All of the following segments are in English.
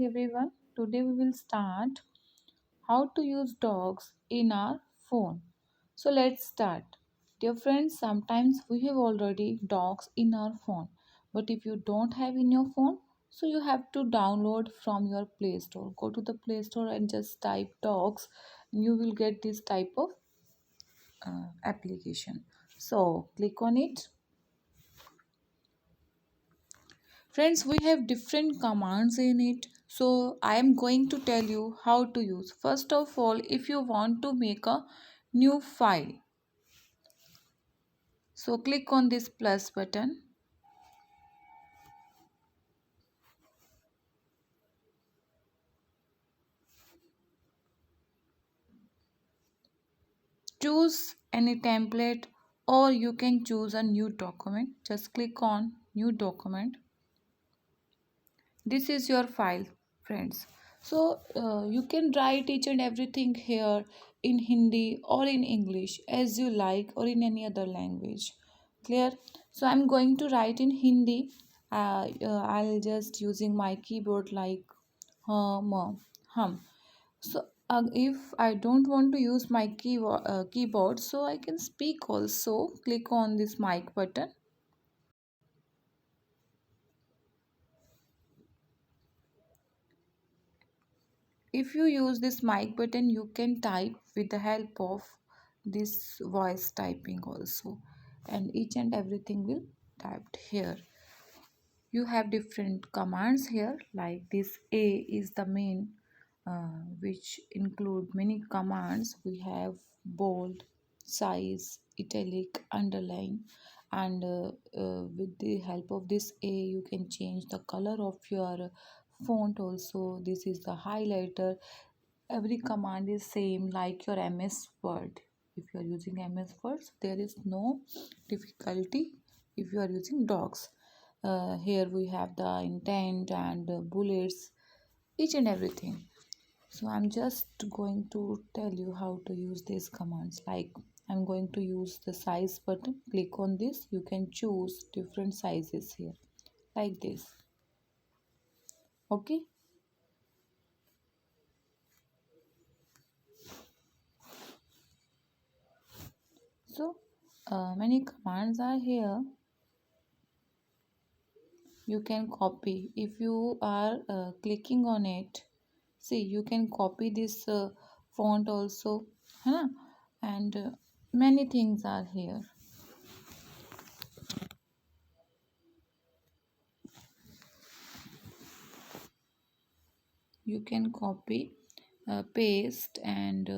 Everyone, today we will start how to use dogs in our phone. So let's start. Dear friends, sometimes we have already dogs in our phone, but if you don't have in your phone, so you have to download from your Play Store. Go to the Play Store and just type dogs. You will get this type of application. So click on it. Friends, we have different commands in it. So I am going to tell you how to use. First of all, if you want to make a new file, so click on this plus button. Choose any template or you can choose a new document. Just click on new document. This is your file, friends. So you can write each and everything here in Hindi or in English as you like, or in any other language. Clear? So I'm going to write in Hindi. I'll just using my keyboard like hum. So if I don't want to use my keyboard, so I can speak also. Click on this mic button. If you use this mic button, you can type with the help of this voice typing also, and each and everything will typed here. You have different commands here, like this A is the main, which include many commands. We have bold, size, italic, underline, and with the help of this A you can change the color of your font also. This is the highlighter. Every command is same like your MS Word. If you are using MS Word, there is no difficulty if you are using docs. Here we have the intent and bullets, each and everything. So I'm just going to tell you how to use these commands. Like, I'm going to use the size button. Click on this. You can choose different sizes here, like this. Okay. So many commands are here. You can copy if you are clicking on it. See, you can copy this font also, huh? And many things are here. You can copy, paste, and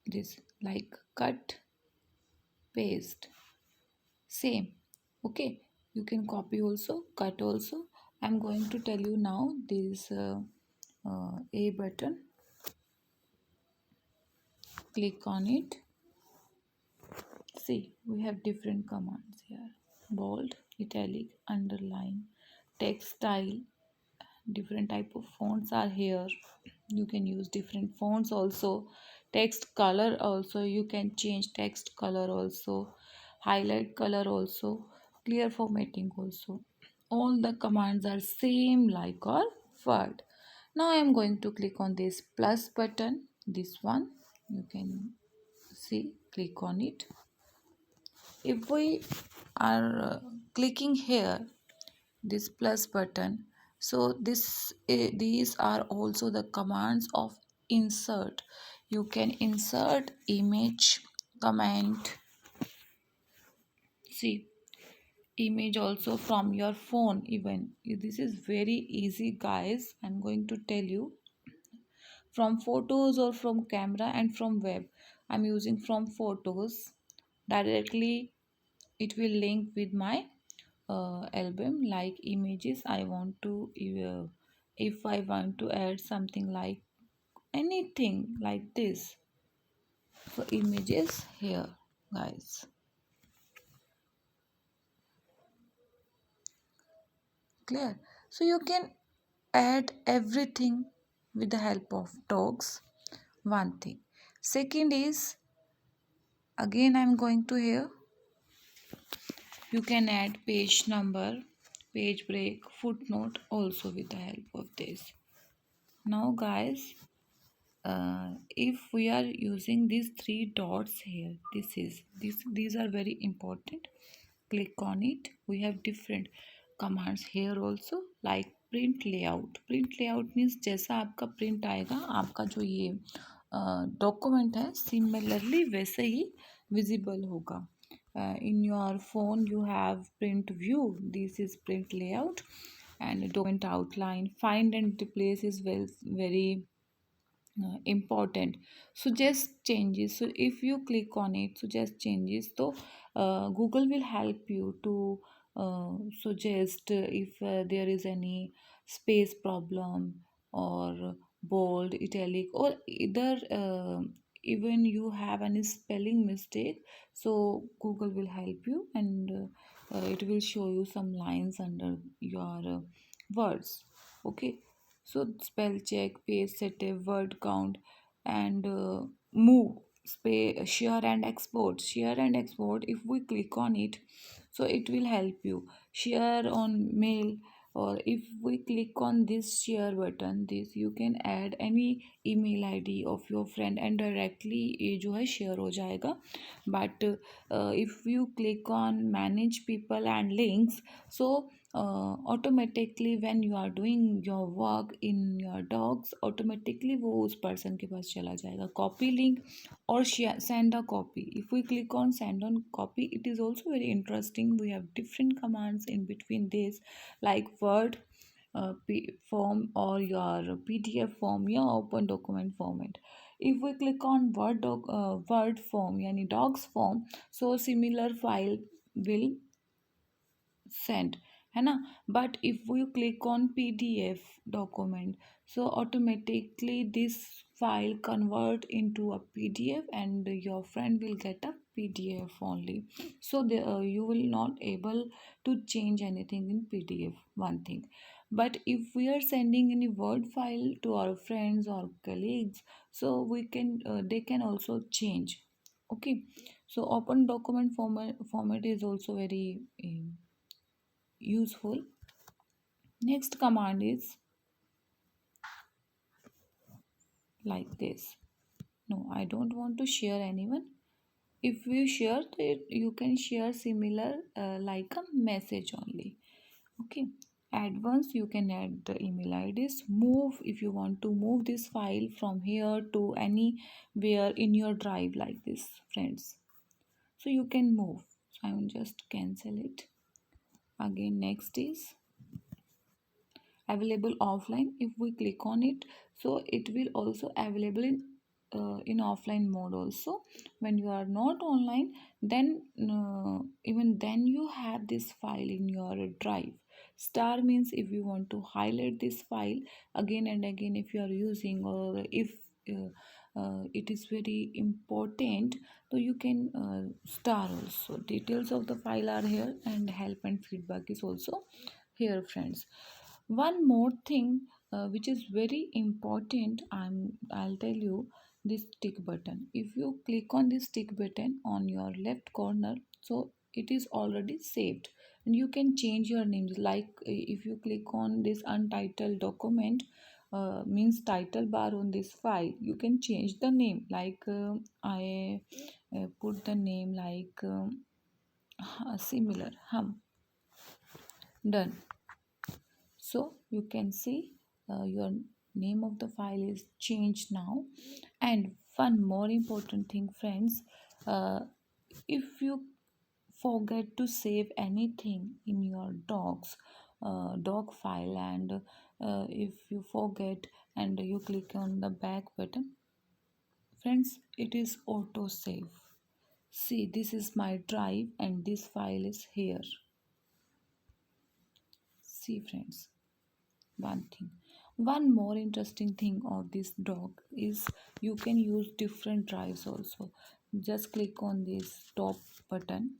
this like cut, paste, same. Okay, you can copy also, cut also. I'm going to tell you now this A button. Click on it. See, we have different commands here: bold, italic, underline, text style. Different type of fonts are here. You can use different fonts also. Text color also, you can change text color also, highlight color also, clear formatting also. All the commands are same like our Word. Now I am going to click on this plus button, this one. You can see, click on it. If we are clicking here this plus button, so these are also the commands of insert. You can insert image, comment, see, image also from your phone. Even this is very easy, guys. I'm going to tell you, from photos or from camera and from web. I'm using from photos directly. It will link with my album. Like images, I want to if I want to add something like anything like this, so images here, guys. Clear? So you can add everything with the help of dogs. One thing. Second is, again I'm going to here, you can add page number, page break, footnote also with the help of this. Now guys, if we are using these three dots here, these are very important. Click on it. We have different commands here also, like print layout. Print layout means जैसा आपका print आएगा, आपका जो ये document है similarly वैसे ही visible होगा. In your phone you have print view. This is print layout. And document outline, find and replace is very important. Suggest changes. So if you click on it, suggest changes, so Google will help you to suggest if there is any space problem or bold, italic, or either even you have any spelling mistake, so Google will help you, and it will show you some lines under your words. Okay, so spell check, page setup, word count, and move, share and export. Share and export, if we click on it, so it will help you share on mail. Or if we click on this share button, this you can add any email id of your friend and directly ये जो है share हो जाएगा. But if you click on manage people and links, so automatically when you are doing your work in your docs, automatically वो उस person के पास चला जाएगा. Copy link or share, send a copy. If we click on send on copy, it is also very interesting. We have different commands in between this, like word form or your pdf form या open document format. If we click on word form yani docs form, so similar file will send, है ना. But if we click on pdf document, so automatically this file convert into a pdf and your friend will get a pdf only. So you will not able to change anything in pdf, one thing. But if we are sending any word file to our friends or colleagues, so we can they can also change. Okay, so open document format is also very useful. Next command is like this. No, I don't want to share anyone. If you share it, you can share similar like a message only. Okay, add once, you can add the email ids. Move, if you want to move this file from here to anywhere in your drive like this, friends, so you can move. So I will just cancel it. Again, next is available offline. If we click on it, so it will also available in offline mode also. When you are not online, then even then you have this file in your drive. Star means if you want to highlight this file again and again, if you are using, or if it is very important, so you can star also. Details of the file are here, and help and feedback is also here, friends. One more thing which is very important, I'll tell you, this tick button. If you click on this tick button on your left corner, so it is already saved, and you can change your names. Like if you click on this untitled document, means title bar on this file, you can change the name. Like I put the name like similar hum. Done. So you can see your name of the file is changed now. And one more important thing, friends, uh, if you forget to save anything in your doc file, and if you forget and you click on the back button, friends, it is auto save. See, this is my drive and this file is here. See, friends, one thing, one more interesting thing of this dock is you can use different drives also. Just click on this top button,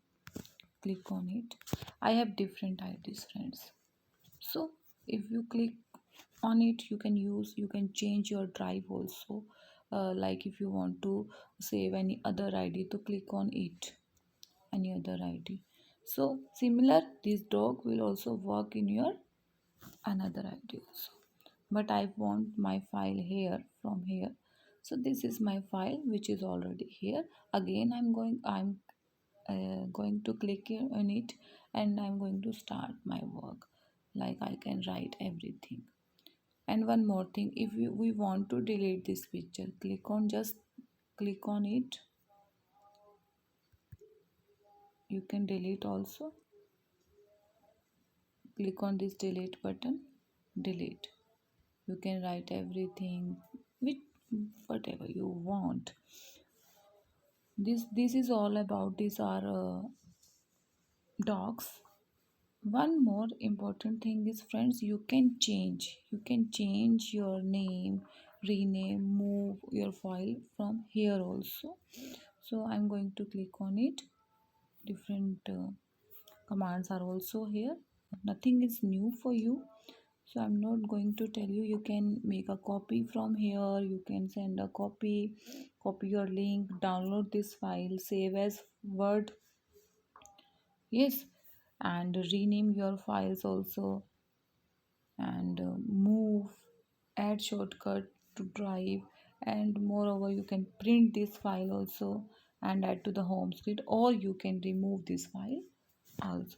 click on it. I have different ids, friends. So if you click on it, you can change your drive also. Like if you want to save any other id, to click on it, any other id. So similar, this dog will also work in your another id also. but I want my file here from here. So this is my file which is already here. Again I'm going to click here on it, and I'm going to start my work. Like I can write everything. And one more thing, if we want to delete this picture, just click on it. You can delete also. Click on this delete button. Delete. You can write everything with whatever you want. This is all about these are dogs. One more important thing is, friends, you can change your name, rename, move your file from here also. So I'm going to click on it. Different commands are also here. Nothing is new for you, so I'm not going to tell you. You can make a copy from here. You can send a copy your link, download this file, save as word. Yes, and rename your files also, and move, add shortcut to drive, and moreover you can print this file also and add to the home screen, or you can remove this file also.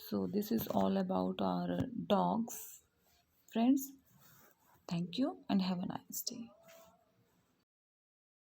So this is all about our dogs, friends. Thank you and have a nice day.